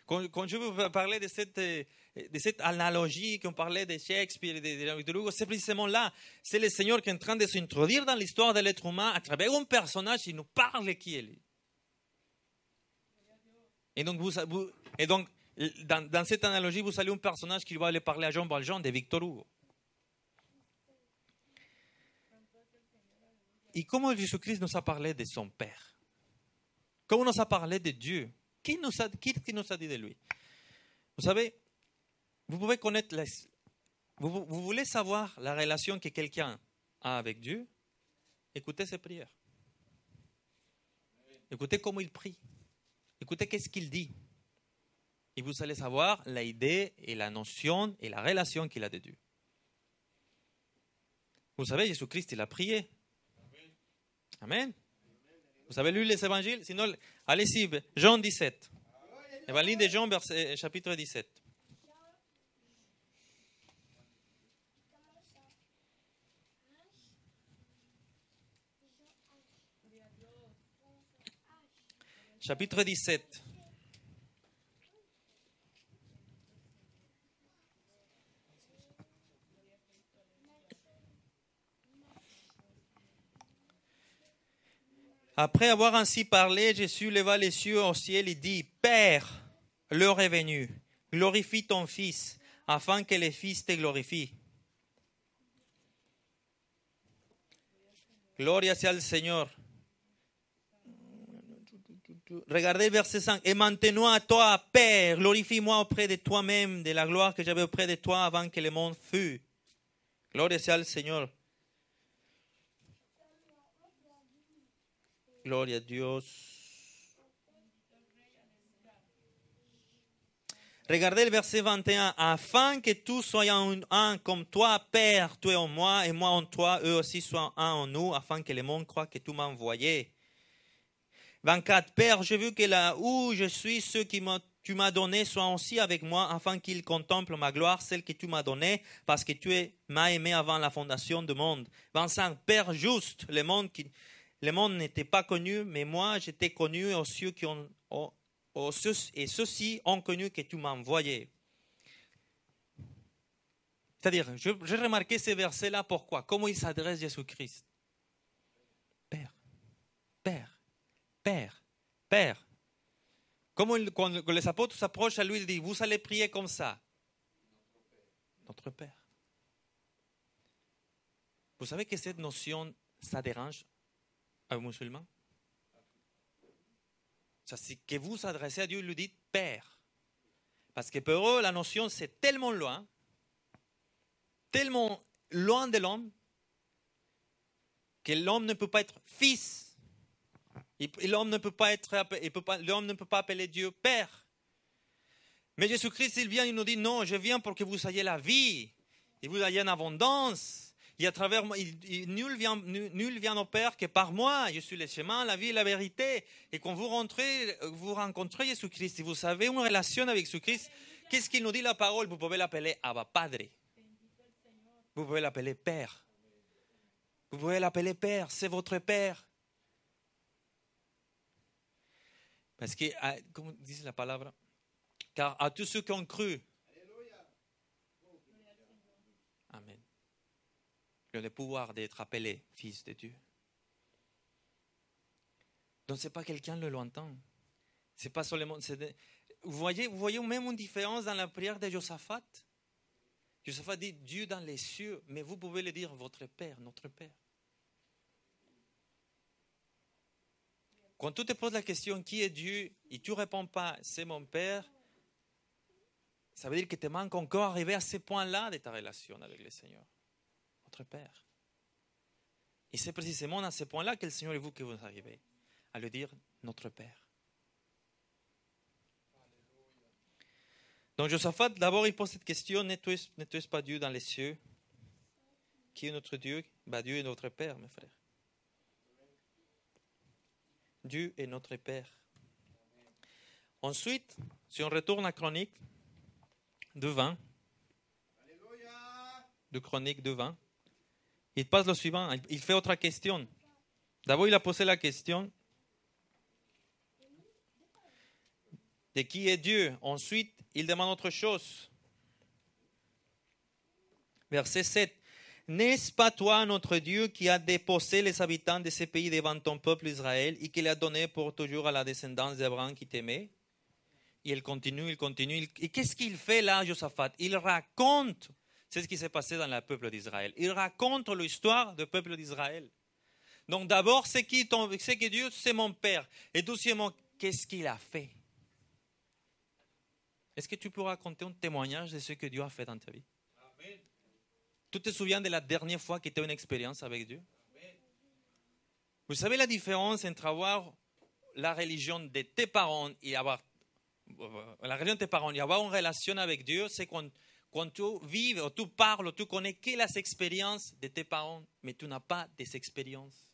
A: Quand je vous parlais de cette analogie, qu'on parlait de Shakespeare et de Victor Hugo, c'est précisément là. C'est le Seigneur qui est en train de s'introduire dans l'histoire de l'être humain à travers un personnage qui nous parle qui il est. Et donc, dans cette analogie, vous avez un personnage qui va aller parler à Jean Valjean de Victor Hugo. Et comment Jésus-Christ nous a parlé de son Père? Comment nous a parlé de Dieu? Qui nous a dit de lui? Vous savez, vous pouvez connaître, vous voulez savoir la relation que quelqu'un a avec Dieu? Écoutez ses prières. Écoutez comment il prie. Écoutez qu'est-ce qu'il dit. Et vous allez savoir l'idée et la notion et la relation qu'il a de Dieu. Vous savez, Jésus-Christ, il a prié. Amen. Vous avez lu les évangiles? Sinon, allez-y, Jean 17. Évangile de Jean, chapitre 17. Chapitre 17. Après avoir ainsi parlé, Jésus leva les yeux au ciel et dit, Père, l'heure est venue, glorifie ton Fils, afin que le Fils te glorifie. Gloria sea al Señor. Regardez le verset 5. Et maintenant à toi, Père, glorifie-moi auprès de toi-même, de la gloire que j'avais auprès de toi avant que le monde fût. Gloria sea al Señor. Gloria a Dios. Regardez le verset 21. Afin que tous soyons un comme toi, Père, tu es en moi et moi en toi, eux aussi soient un en nous, afin que le monde croie que tu m'as envoyé. 24. Père, j'ai vu que là où je suis, ceux qui tu m'as donné soient aussi avec moi, afin qu'ils contemplent ma gloire, celle que tu m'as donnée, parce que tu m'as aimé avant la fondation du monde. 25. Père juste, le monde n'était pas connu, mais moi j'étais connu aux cieux qui ont, et ceux-ci ont connu que tu m'as envoyé. C'est-à-dire, j'ai remarqué ces versets-là, pourquoi? Comment il s'adresse à Jésus-Christ? Père, Père, Père, Père. Comme quand les apôtres s'approchent à lui, il dit, vous allez prier comme ça. Notre Père. Vous savez que cette notion, ça dérange un musulman? C'est que vous vous adressez à Dieu et lui dites Père. Parce que pour eux, la notion, c'est tellement loin de l'homme, que l'homme ne peut pas être fils. L'homme ne peut pas appeler Dieu Père. Mais Jésus-Christ, il vient, il nous dit, non, je viens pour que vous ayez la vie, et vous ayez en abondance. Et à travers moi, nul vient au Père que par moi. Je suis le chemin, la vie et la vérité. Et quand vous rencontrez Jésus-Christ, si vous avez une relation avec Jésus-Christ, qu'est-ce qu'il nous dit la parole? Vous pouvez l'appeler Abba Padre. Vous pouvez l'appeler Père. Vous pouvez l'appeler Père, c'est votre Père. Parce que, comme dit la parole, car à tous ceux qui ont cru, Amen, le pouvoir d'être appelé fils de Dieu. Donc ce n'est pas quelqu'un de lointain. C'est pas seulement. Vous voyez même une différence dans la prière de Josaphat. Josaphat dit Dieu dans les cieux, mais vous pouvez le dire votre Père, notre Père. Quand tu te poses la question qui est Dieu et tu ne réponds pas c'est mon Père, ça veut dire que tu manques encore arriver à ce point-là de ta relation avec le Seigneur, notre Père. Et c'est précisément à ce point-là que le Seigneur et vous que vous arrivez à le dire notre Père. Donc Josaphat, d'abord il pose cette question, n'es-tu pas Dieu dans les cieux? Qui est notre Dieu? Dieu est notre Père, mes frères. Dieu est notre Père. Ensuite, si on retourne à Chronique de 20, de Chronique de 20, il passe le suivant, il fait autre question. D'abord, il a posé la question de qui est Dieu. Ensuite, il demande autre chose. Verset 7. N'est-ce pas toi, notre Dieu, qui a déposé les habitants de ce pays devant ton peuple Israël et qui l'a donné pour toujours à la descendance d'Abraham qui t'aimait? Et il continue. Et qu'est-ce qu'il fait là, Josaphat? Il raconte, c'est ce qui s'est passé dans le peuple d'Israël. Il raconte l'histoire du peuple d'Israël. Donc d'abord, c'est que Dieu, c'est mon Père. Et deuxièmement, qu'est-ce qu'il a fait? Est-ce que tu peux raconter un témoignage de ce que Dieu a fait dans ta vie? Amen. Tu te souviens de la dernière fois que tu as eu une expérience avec Dieu? Amen. Vous savez la différence entre avoir la religion de tes parents et avoir la religion de tes parents et avoir une relation avec Dieu, c'est quand tu vis, ou tu parles, ou tu connais que les expériences de tes parents, mais tu n'as pas des expériences.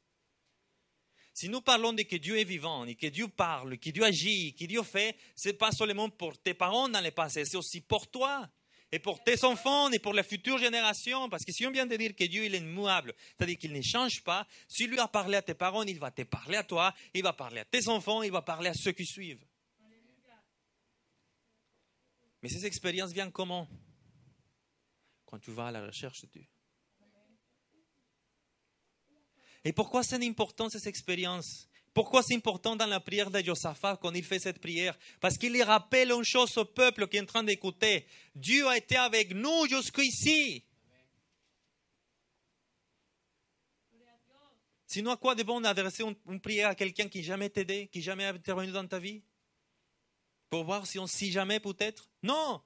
A: Si nous parlons de que Dieu est vivant, et que Dieu parle, que Dieu agit, que Dieu fait, ce n'est pas seulement pour tes parents dans le passé, c'est aussi pour toi, et pour tes enfants, et pour les futures générations. Parce que si on vient de dire que Dieu il est immuable, c'est-à-dire qu'il ne change pas, s'il lui a parlé à tes parents, il va te parler à toi, il va parler à tes enfants, il va parler à ceux qui suivent. Mais ces expériences viennent comment? Quand tu vas à la recherche de Dieu. Et pourquoi c'est important ces expériences? Pourquoi c'est important dans la prière de Josaphat quand il fait cette prière? Parce qu'il y rappelle une chose au peuple qui est en train d'écouter. Dieu a été avec nous jusqu'ici. Sinon, à quoi de bon d'adresser une prière à quelqu'un qui n'a jamais t'aidé, qui n'a jamais intervenu dans ta vie? Pour voir si jamais peut-être? Non!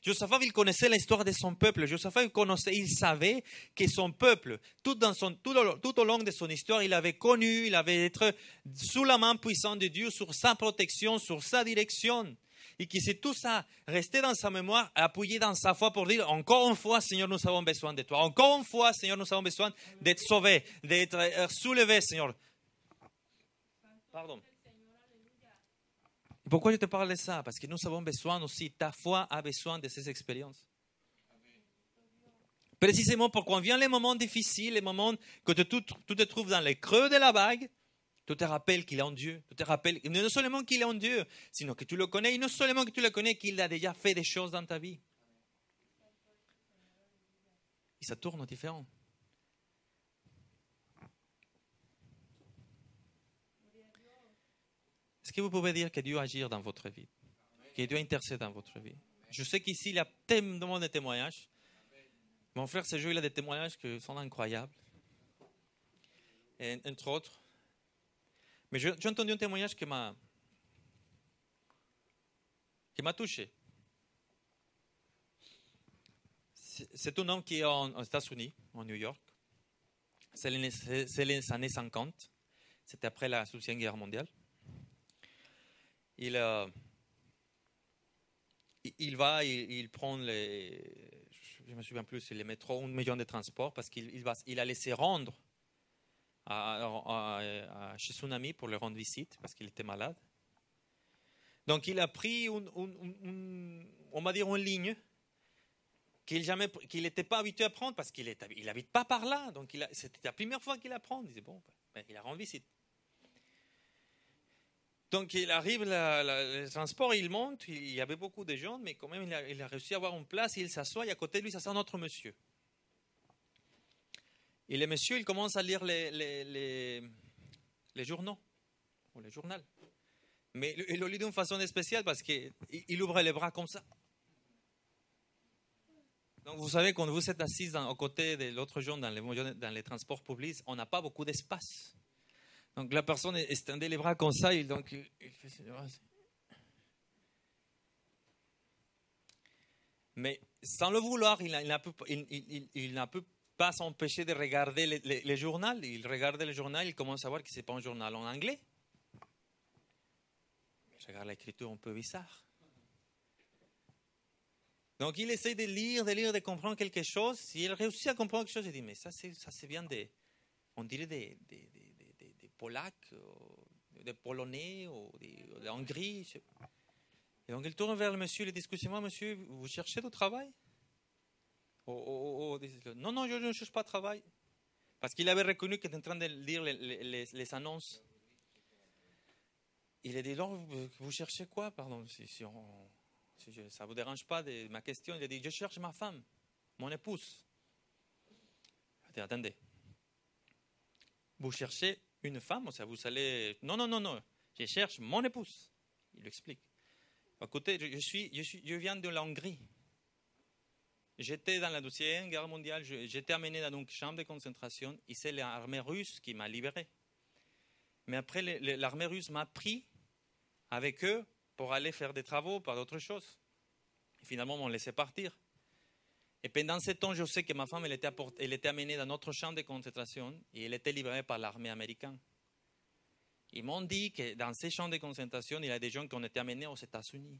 A: Josaphat, il connaissait l'histoire de son peuple. Josaphat, il savait que son peuple, tout au long de son histoire, il avait connu, il avait été sous la main puissante de Dieu, sur sa protection, sur sa direction. Et que c'est tout ça resté dans sa mémoire, appuyé dans sa foi pour dire, encore une fois, Seigneur, nous avons besoin de toi. Encore une fois, Seigneur, nous avons besoin d'être sauvés, d'être soulevés, Seigneur. Pardon. Pourquoi je te parle de ça? Parce que nous avons besoin aussi, ta foi a besoin de ces expériences. Précisément pour quand viennent les moments difficiles, les moments que tu te trouves dans les creux de la vague, tu te rappelles qu'il est en Dieu. Tu te rappelles non seulement qu'il est en Dieu, sinon que tu le connais, et non seulement que tu le connais, qu'il a déjà fait des choses dans ta vie. Et ça tourne différent. Est-ce que vous pouvez dire que Dieu agit dans votre vie? Que Dieu intercède dans votre vie? Je sais qu'ici, il y a tellement de témoignages. Mon frère Sergio, il a des témoignages qui sont incroyables. Et, entre autres. Mais j'ai entendu un témoignage qui m'a touché. C'est un homme qui est aux États-Unis, en New York. C'est les années 50. C'était après la Deuxième Guerre mondiale. Il prend je me souviens plus, les métros, 1 million de transports parce qu'il allait se rendre chez son ami pour lui rendre visite parce qu'il était malade. Donc il a pris on va dire une ligne qu'il n'était pas habitué à prendre parce qu'il n'habite pas par là. Donc c'était la première fois qu'il la prend. Il disait bon, il a rendu visite. Donc il arrive, le transport, il monte, il y avait beaucoup de gens, mais quand même il a réussi à avoir une place, il s'assoit, et à côté de lui, ça s'assoit un autre monsieur. Et le monsieur, il commence à lire les journaux, ou les journaux. Mais il le lit d'une façon spéciale parce qu'il ouvre les bras comme ça. Donc vous savez, quand vous êtes assis aux côtés de l'autre gens dans les transports publics, on n'a pas beaucoup d'espace. Donc la personne étendait les bras comme ça, il fait... Mais sans le vouloir, il n'a pas s'empêcher de regarder les journaux. Il regarde le journal, il commence à voir que ce n'est pas un journal en anglais. Il regarde l'écriture un peu bizarre. Donc il essaie de lire, de comprendre quelque chose. Il réussit à comprendre quelque chose, il dit, mais ça c'est bien on dirait des Polacs, des Polonais, ou des Hongries. Et donc il tourne vers le monsieur, il dit, excusez-moi monsieur, vous cherchez du travail? Non, je ne cherche pas de travail. Parce qu'il avait reconnu qu'il était en train de lire les annonces. Il a dit, non, vous cherchez quoi? Pardon, si ça ne vous dérange pas de ma question. Il a dit, je cherche ma femme, mon épouse. Il a dit, attendez. Vous cherchez une femme, ou ça vous allez... Non, je cherche mon épouse. Il l'explique. Écoutez, je viens de la Hongrie. J'étais dans la Deuxième Guerre mondiale, j'étais amené dans une chambre de concentration et c'est l'armée russe qui m'a libéré. Mais après, l'armée russe m'a pris avec eux pour aller faire des travaux, par d'autres choses. Et finalement, on m'a laissé partir. Et pendant ce temps, je sais que ma femme, elle était amenée dans notre champ de concentration et elle était libérée par l'armée américaine. Ils m'ont dit que dans ces champs de concentration, il y a des gens qui ont été amenés aux États-Unis.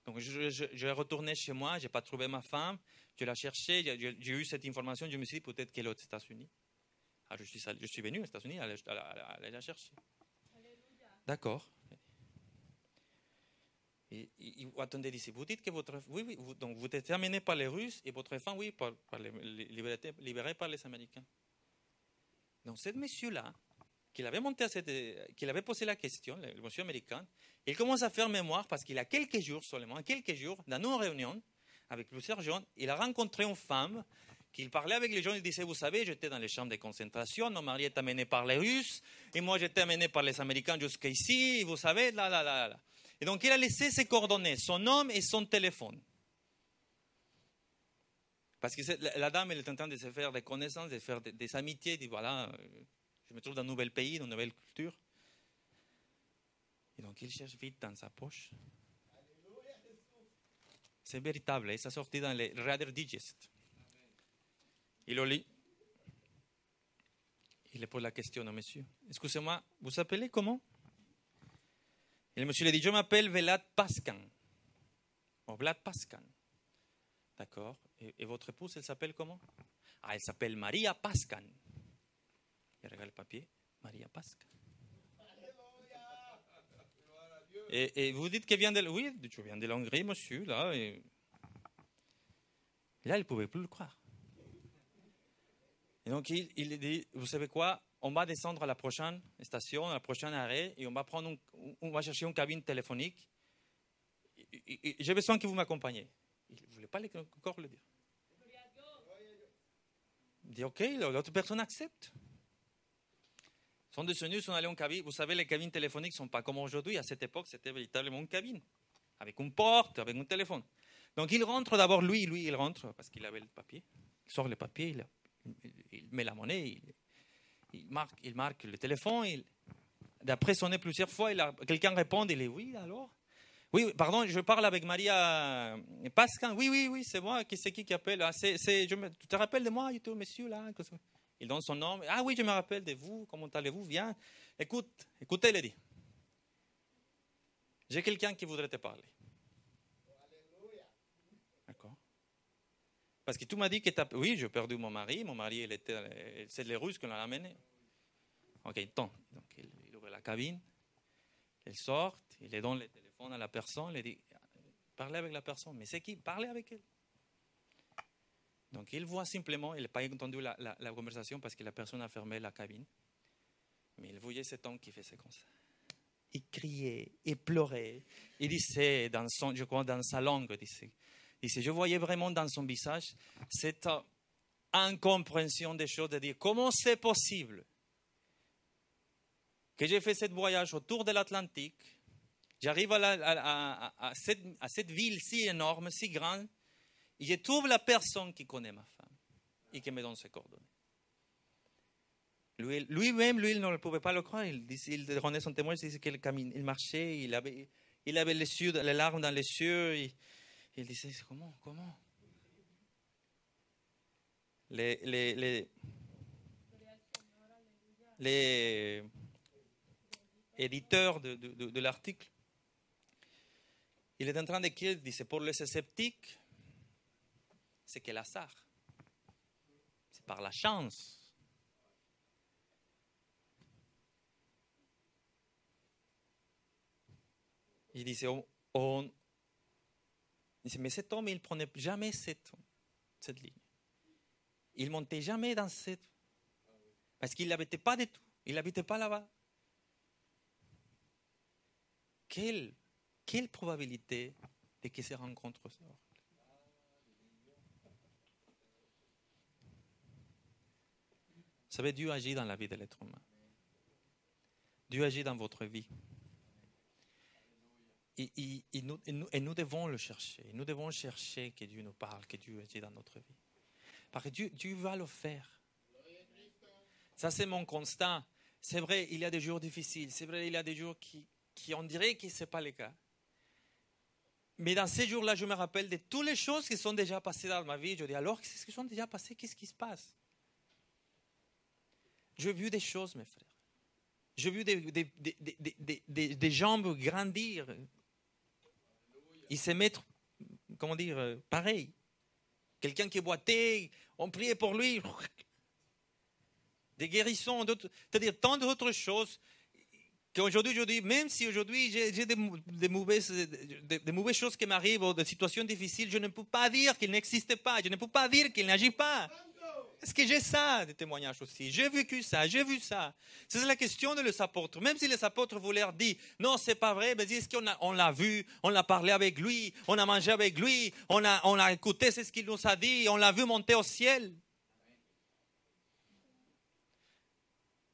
A: Donc, je retournais chez moi, je n'ai pas trouvé ma femme, je la cherchais, j'ai eu cette information, je me suis dit peut-être qu'elle est aux États-Unis. Alors, je suis venu aux États-Unis, aller la chercher. D'accord. Attendez, ici, vous dites que votre... Oui, donc vous êtes amené par les Russes et votre femme, oui, libérée par les Américains. Donc, ce monsieur-là, qu'il avait posé la question, le monsieur américain, il commence à faire mémoire parce qu'il a quelques jours, dans une réunion avec plusieurs gens, il a rencontré une femme qu'il parlait avec les gens, il disait, vous savez, j'étais dans les champs de concentration, mon mari est amené par les Russes, et moi j'étais amené par les Américains jusqu'ici, vous savez, là. Et donc il a laissé ses coordonnées, son nom et son téléphone. Parce que la dame, elle est en train de se faire des connaissances, de faire des amitiés, elle dit, voilà, je me trouve dans un nouvel pays, dans une nouvelle culture. Et donc il cherche vite dans sa poche. C'est véritable, et ça sorti dans les Reader Digest. Il le lit. Il lui pose la question au monsieur. Excusez-moi, vous s'appelez comment? Et le monsieur lui dit, je m'appelle Vlad Pascan. Oh, Vlad Pascan. D'accord. Et votre épouse, elle s'appelle comment? Ah, elle s'appelle Maria Pascan. Il regarde le papier. Maria Pascan. Et vous dites qu'elle vient de... Oui, je viens de l'Hongrie, monsieur, là. Et là, elle ne pouvait plus le croire. Et donc, il dit, vous savez quoi? On va descendre à la prochaine station, à la prochaine arrêt, et on va chercher une cabine téléphonique. J'ai besoin que vous m'accompagniez. Il ne voulait pas encore le dire. Il dit, OK, l'autre personne accepte. Ils sont descendus, ils sont allés en cabine. Vous savez, les cabines téléphoniques ne sont pas comme aujourd'hui. À cette époque, c'était véritablement une cabine, avec une porte, avec un téléphone. Donc, il rentre d'abord, lui, il rentre, parce qu'il avait le papier. Il sort le papier, il met la monnaie, il marque le téléphone. D'après sonner plusieurs fois, quelqu'un répond, il dit, oui, alors? Oui, pardon, je parle avec Maria Pascan. Oui, c'est moi. C'est qui appelle? Tu te rappelles de moi, monsieur, là? Il donne son nom. Ah oui, je me rappelle de vous. Comment allez-vous? Viens. Écoutez, il dit. J'ai quelqu'un qui voudrait te parler. D'accord. Parce que tu m'as dit que oui, j'ai perdu mon mari. Mon mari, c'est les Russes qui l'ont ramené. Ok, donc il ouvre la cabine. Il sort. Il lui donne le téléphone à la personne. Il dit, parlez avec la personne. Mais c'est qui? Parlez avec elle. Donc, il voit simplement, il n'a pas entendu la conversation parce que la personne a fermé la cabine. Mais il voyait cet homme qui faisait comme ça. Il criait, il pleurait. Il disait, je crois dans sa langue, il disait, je voyais vraiment dans son visage cette incompréhension des choses, de dire, comment c'est possible que j'ai fait ce voyage autour de l'Atlantique, j'arrive à cette ville si énorme, si grande, et je trouve la personne qui connaît ma femme et qui me donne ses coordonnées. Lui-même, il ne pouvait pas le croire. Il rendait son témoin, il disait qu'il marchait, il avait les larmes dans les yeux. Il disait, comment? Les éditeurs de l'article, il est en train d'écrire, il dit, pour les sceptiques, c'est que l'hasard. C'est par la chance. Il disait, mais cet homme, il ne prenait jamais cette ligne. Il ne montait jamais dans cette... Parce qu'il n'habitait pas du tout. Il n'habitait pas là-bas. Quelle probabilité de que ces rencontres sortent? Vous savez, Dieu agit dans la vie de l'être humain. Dieu agit dans votre vie. Et nous devons le chercher. Nous devons chercher que Dieu nous parle, que Dieu agit dans notre vie. Parce que Dieu va le faire. Ça, c'est mon constat. C'est vrai, il y a des jours difficiles. C'est vrai, il y a des jours qui on dirait que ce n'est pas le cas. Mais dans ces jours-là, je me rappelle de toutes les choses qui sont déjà passées dans ma vie. Je dis, alors, qu'est-ce qui sont déjà passées? Qu'est-ce qui se passe? J'ai vu des choses, mes frères. J'ai vu des jambes grandir. Ils se mettent, pareil. Quelqu'un qui boitait, on priait pour lui. Des guérissons, c'est-à-dire tant d'autres choses qu'aujourd'hui, je dis, même si aujourd'hui j'ai des mauvaises choses qui m'arrivent, des situations difficiles, je ne peux pas dire qu'il n'existe pas, je ne peux pas dire qu'il n'agit pas. Est-ce que j'ai ça, des témoignages aussi? J'ai vécu ça, j'ai vu ça. C'est la question de les apôtres. Même si les apôtres vous leur disent, non, c'est pas vrai, mais est-ce qu'on l'a vu, on l'a parlé avec lui, on a mangé avec lui, on a écouté ce qu'il nous a dit, on l'a vu monter au ciel.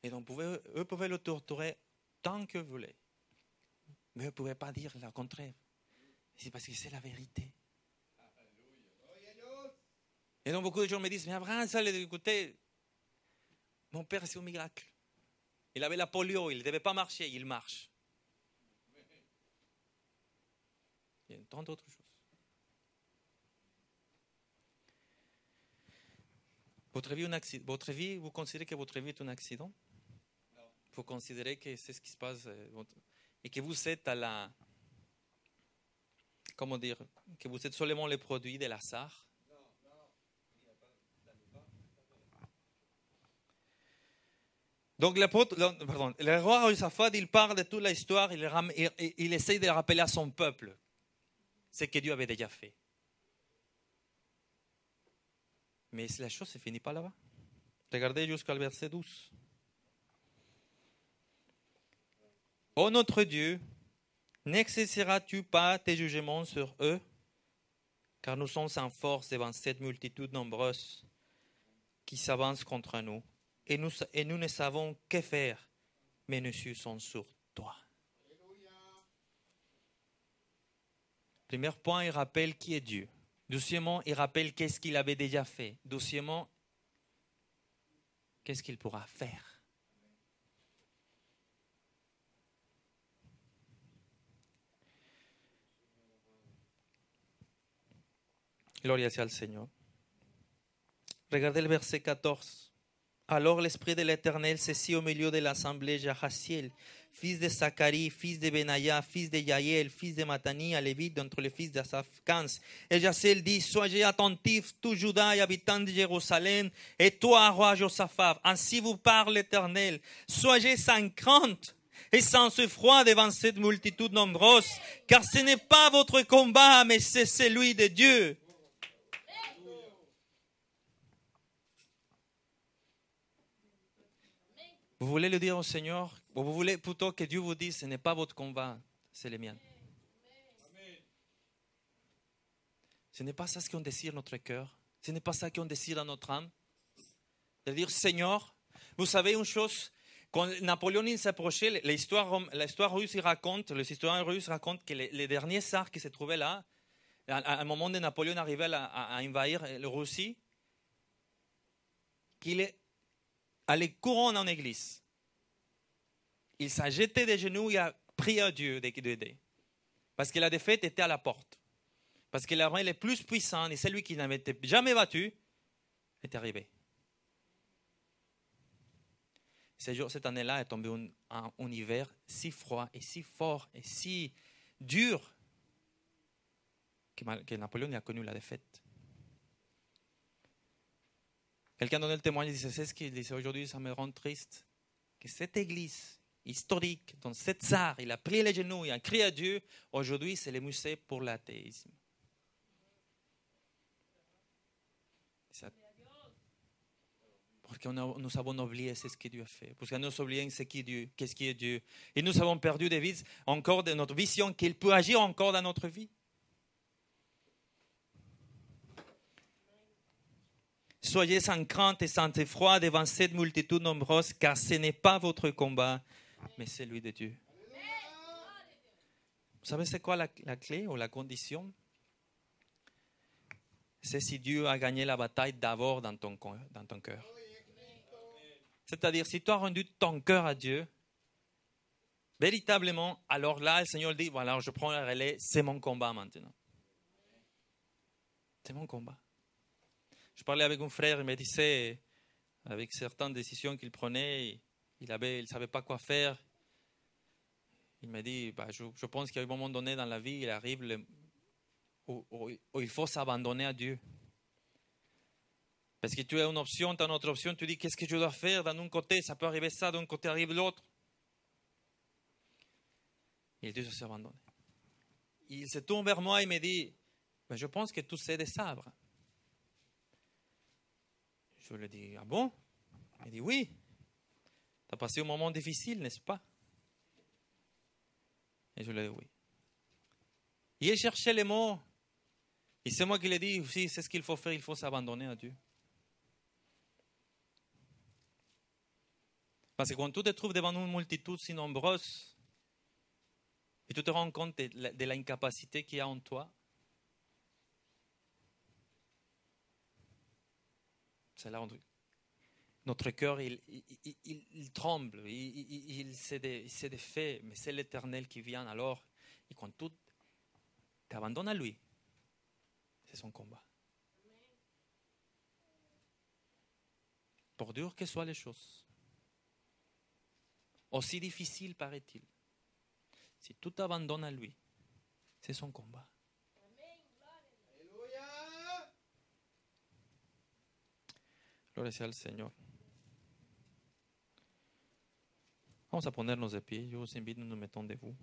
A: Et donc, eux pouvaient le torturer tant que vous voulez. Mais eux ne pouvaient pas dire le contraire. C'est parce que c'est la vérité. Et donc, beaucoup de gens me disent, mais Abraham, ça, écoutez, mon père, c'est un miracle. Il avait la polio, il ne devait pas marcher, il marche. Il y a tant d'autres choses. Votre vie, vous considérez que votre vie est un accident? Non. Vous considérez que c'est ce qui se passe et que vous êtes à la... Comment dire? Que vous êtes seulement le produit de hasard? Donc le roi Josaphat, il parle de toute l'histoire, il essaye de rappeler à son peuple ce que Dieu avait déjà fait. Mais la chose ne finit pas là-bas. Regardez jusqu'au verset 12. Ô notre Dieu, n'exerceras-tu pas tes jugements sur eux? Car nous sommes en force devant cette multitude nombreuse qui s'avance contre nous. Et nous ne savons que faire, mais nos yeux sont sur toi. Premier point, il rappelle qui est Dieu. Deuxièmement, il rappelle qu'est-ce qu'il avait déjà fait. Deuxièmement, qu'est-ce qu'il pourra faire. Gloria sea al Seigneur. Regardez le verset 14. Alors l'Esprit de l'Éternel s'assit au milieu de l'assemblée Jahaziel, fils de Zacharie, fils de Benaïa, fils de Yaël, fils de Matania, lévite d'entre les fils d'Asaph 15. Et Jahaziel dit, soyez attentifs, tout Juda et habitants de Jérusalem, et toi, roi Josaphat, ainsi vous parle l'Éternel, soyez sans crainte et sans effroi devant cette multitude nombreuse, car ce n'est pas votre combat, mais c'est celui de Dieu. Vous voulez le dire au Seigneur, ou vous voulez plutôt que Dieu vous dise, ce n'est pas votre combat, c'est le mien. Ce n'est pas ça ce qu'on désire notre cœur, ce n'est pas ça qu'on désire dans notre âme. De dire, Seigneur, vous savez une chose, quand Napoléon s'approchait, l'histoire russe raconte, les historiens russes racontent que les derniers tsars qui se trouvaient là, à un moment où Napoléon arrivait à envahir la Russie, qu'il est allé courant en église. Il s'est jeté des genoux et a prié à Dieu d'aider. Parce que la défaite était à la porte. Parce que l'armée le plus puissant et celui qui n'avait jamais battu est arrivé. Cette année-là est tombé un hiver si froid et si fort et si dur que Napoléon a connu la défaite. Quelqu'un donnait le témoignage, il disait, c'est ce qu'il disait aujourd'hui, ça me rend triste, que cette église historique, dont cet tsar, il a prié les genoux, il a crié à Dieu, aujourd'hui c'est le musée pour l'athéisme. Parce que nous avons oublié ce que Dieu a fait, parce que nous avons oublié qu'est-ce qui est Dieu. Et nous avons perdu de vue encore de notre vision qu'il peut agir encore dans notre vie. Soyez sans crainte et sans effroi devant cette multitude nombreuse, car ce n'est pas votre combat, mais celui de Dieu. Vous savez c'est quoi la clé ou la condition? C'est si Dieu a gagné la bataille d'abord dans ton cœur. C'est-à-dire, si tu as rendu ton cœur à Dieu, véritablement, alors là, le Seigneur dit, voilà, je prends le relais, c'est mon combat maintenant. C'est mon combat. Je parlais avec un frère, il me disait, avec certaines décisions qu'il prenait, il ne savait pas quoi faire. Il me dit, je pense qu'à un moment donné dans la vie, il arrive où il faut s'abandonner à Dieu. Parce que tu as une option, tu as une autre option, tu dis, qu'est-ce que je dois faire? D'un côté, ça peut arriver ça, d'un côté arrive l'autre. Il dit, je suis abandonné. Il se tourne vers moi et me dit, je pense que tu sais des sabres. Je lui dis, ah bon? Il dit, oui. Tu as passé un moment difficile, n'est-ce pas? Et je lui dis, oui. Il cherchait les mots. Et c'est moi qui lui ai dit, si c'est ce qu'il faut faire, il faut s'abandonner à Dieu. Parce que quand tu te trouves devant une multitude si nombreuse, et tu te rends compte de l'incapacité qu'il y a en toi, c'est là où notre cœur, il tremble, il se défait, mais c'est l'Éternel qui vient alors. Et quand tu t'abandonnes à lui, c'est son combat. Pour dur que soient les choses, aussi difficile paraît-il, si tu t'abandonnes à lui, c'est son combat. Gloria sea al Señor. Vamos a ponernos de pie. Yo os invito, nous nous mettons debout.